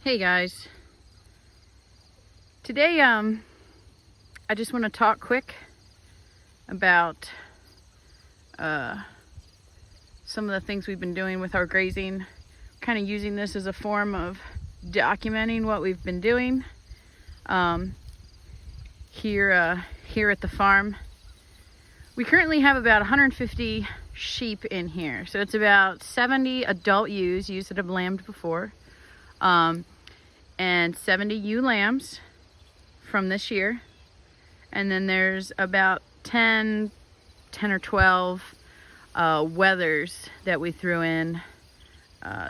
Hey guys, today I just want to talk quick about some of the things we've been doing with our grazing, kind of using this as a form of documenting what we've been doing here at the farm. We currently have about 150 sheep in here, so it's about 70 adult ewes that have lambed before, and 70 ewe lambs from this year, and then there's about 10 or 12 wethers that we threw in.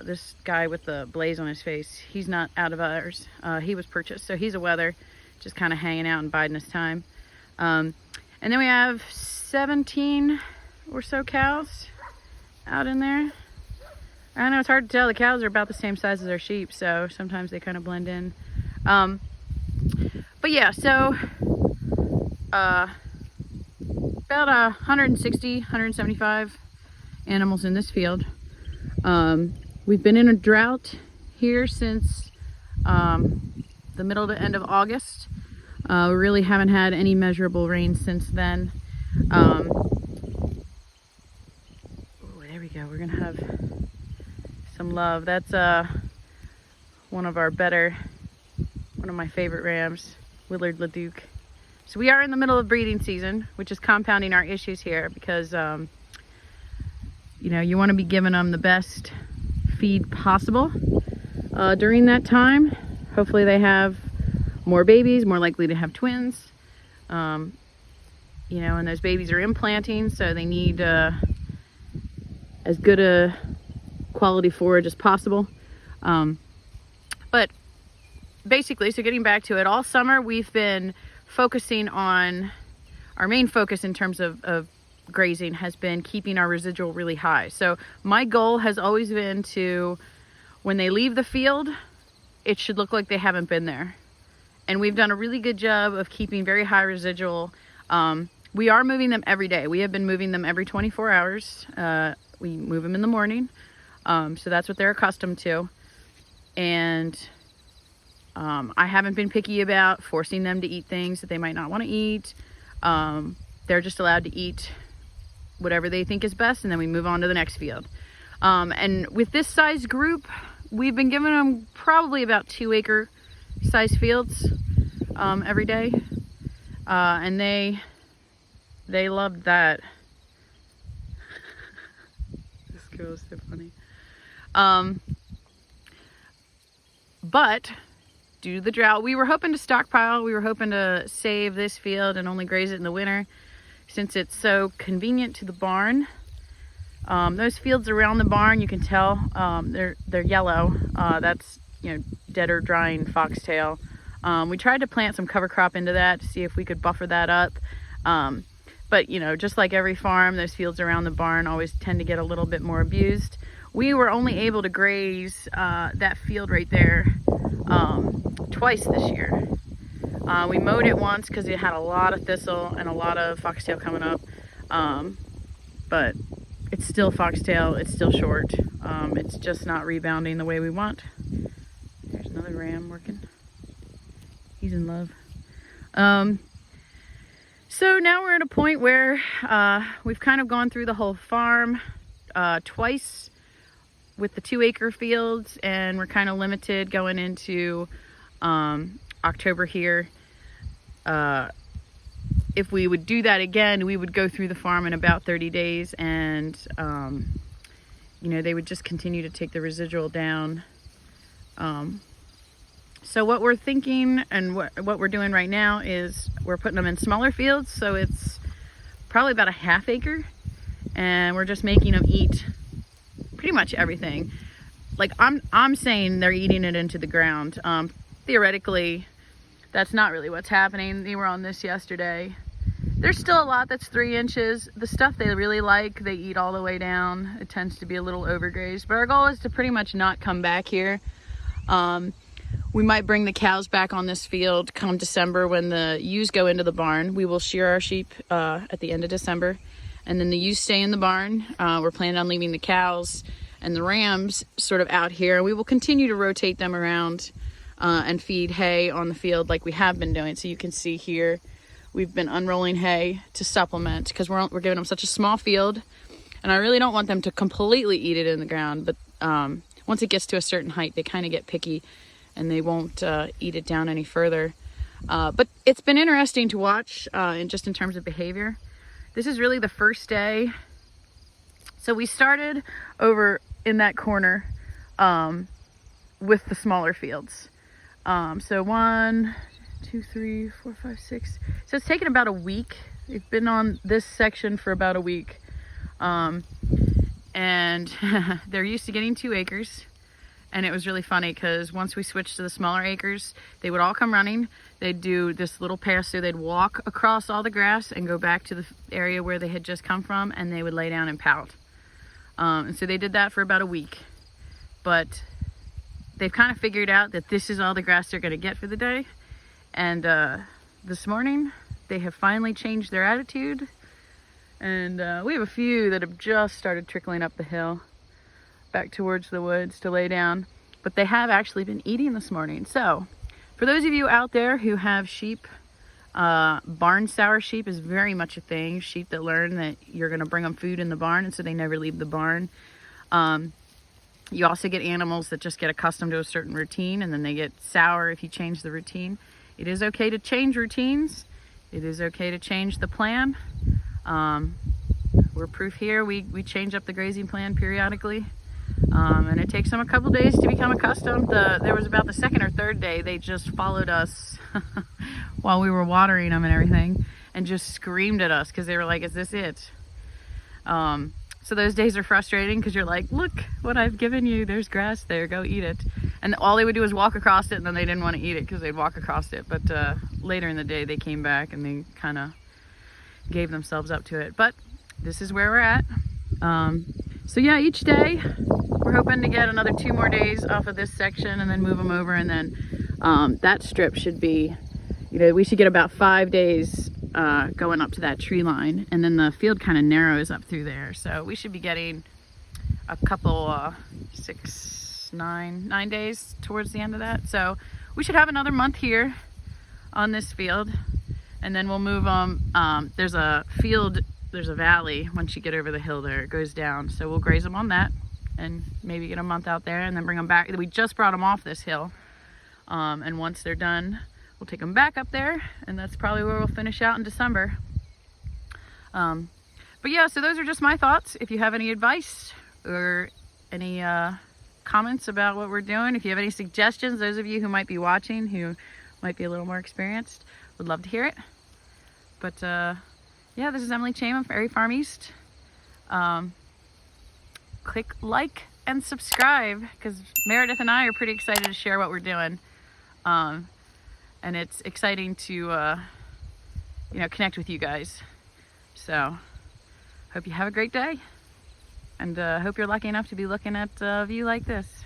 This guy with the blaze on his face, he's not out of ours. He was purchased, so he's a wether, just kind of hanging out and biding his time. And then we have 17 or so cows out in there. I know it's hard to tell. The cows are about the same size as our sheep, so sometimes they kind of blend in. But yeah, so about 160, 175 animals in this field. We've been in a drought here since the middle to end of August. We really haven't had any measurable rain since then. There we go. We're gonna have some love. That's one of my favorite rams, Willard Leduc. So we are in the middle of breeding season, which is compounding our issues here because you know, you want to be giving them the best feed possible during that time. Hopefully they have more babies, more likely to have twins. You know, and those babies are implanting, so they need as good a quality forage as possible. But basically, so getting back to it, all summer we've been focusing on, our main focus in terms of grazing has been keeping our residual really high. So my goal has always been to, when they leave the field, it should look like they haven't been there. And we've done a really good job of keeping very high residual. We are moving them every day. We have been moving them every 24 hours. We move them in the morning. So that's what they're accustomed to. And I haven't been picky about forcing them to eat things that they might not want to eat. They're just allowed to eat whatever they think is best, and then we move on to the next field. And with this size group, we've been giving them probably about 2-acre size fields every day. And they loved that. This girl is so funny. But due to the drought, we were hoping to stockpile. We were hoping to save this field and only graze it in the winter, since it's so convenient to the barn. Those fields around the barn, you can tell they're yellow. That's, you know, dead or drying foxtail. We tried to plant some cover crop into that to see if we could buffer that up. But, you know, just like every farm, those fields around the barn always tend to get a little bit more abused. We were only able to graze that field right there twice this year. We mowed it once because it had a lot of thistle and a lot of foxtail coming up. But it's still foxtail, it's still short. It's just not rebounding the way we want. There's another ram working. He's in love. So now we're at a point where we've kind of gone through the whole farm twice with the 2-acre fields, and we're kind of limited going into October here. If we would do that again, we would go through the farm in about 30 days, and you know, they would just continue to take the residual down. So what we're thinking and what we're doing right now is we're putting them in smaller fields, so it's probably about a 1/2 acre, and we're just making them eat pretty much everything. Like I'm saying they're eating it into the ground. Theoretically, that's not really what's happening. They were on this yesterday. There's still a lot that's 3 inches. The stuff they really like, they eat all the way down. It tends to be a little overgrazed, but our goal is to pretty much not come back here. We might bring the cows back on this field come December when the ewes go into the barn. We will shear our sheep at the end of December, and then the ewes stay in the barn. We're planning on leaving the cows and the rams sort of out here. We will continue to rotate them around and feed hay on the field like we have been doing. So you can see here, we've been unrolling hay to supplement because we're giving them such a small field, and I really don't want them to completely eat it in the ground, but once it gets to a certain height, they kind of get picky and they won't eat it down any further. But it's been interesting to watch just in terms of behavior. This is really the first day. So we started over in that corner with the smaller fields. So 1, 2, 3, 4, 5, 6. So it's taken about a week. We've been on this section for about a week. And they're used to getting 2 acres. And it was really funny because once we switched to the smaller acres, they would all come running. They'd do this little pass through. They'd walk across all the grass and go back to the area where they had just come from, and they would lay down and pout. And so they did that for about a week. But they've kind of figured out that this is all the grass they're going to get for the day. And this morning, they have finally changed their attitude. And we have a few that have just started trickling up the hill back towards the woods to lay down, but they have actually been eating this morning. So for those of you out there who have sheep, barn sour sheep is very much a thing. Sheep that learn that you're going to bring them food in the barn, and so they never leave the barn. You also get animals that just get accustomed to a certain routine, and then they get sour if you change the routine. It is okay to change routines. It is okay to change the plan. We're proof here. We change up the grazing plan periodically. And it takes them a couple days to become accustomed. There was about the 2nd or 3rd day, they just followed us while we were watering them and everything, and just screamed at us because they were like, is this it? So those days are frustrating because you're like, look what I've given you. There's grass there. Go eat it. And all they would do is walk across it, and then they didn't want to eat it because they'd walk across it. But later in the day, they came back and they kind of gave themselves up to it. But this is where we're at. So yeah, each day we're hoping to get another 2 more days off of this section and then move them over, and then that strip should be, we should get about 5 days going up to that tree line, and then the field kind of narrows up through there. So we should be getting a couple 9 days towards the end of that. So we should have another month here on this field, and then we'll move them. There's a field. There's a valley once you get over the hill there, it goes down. So we'll graze them on that and maybe get a month out there and then bring them back. We just brought them off this hill. And once they're done, we'll take them back up there, and that's probably where we'll finish out in December. But yeah, so those are just my thoughts. If you have any advice or any comments about what we're doing, if you have any suggestions, those of you who might be watching, who might be a little more experienced, would love to hear it. But yeah, this is Emily Chama from Airy Farm East. Click like and subscribe because Meredith and I are pretty excited to share what we're doing. And it's exciting to, connect with you guys. So hope you have a great day, and hope you're lucky enough to be looking at a view like this.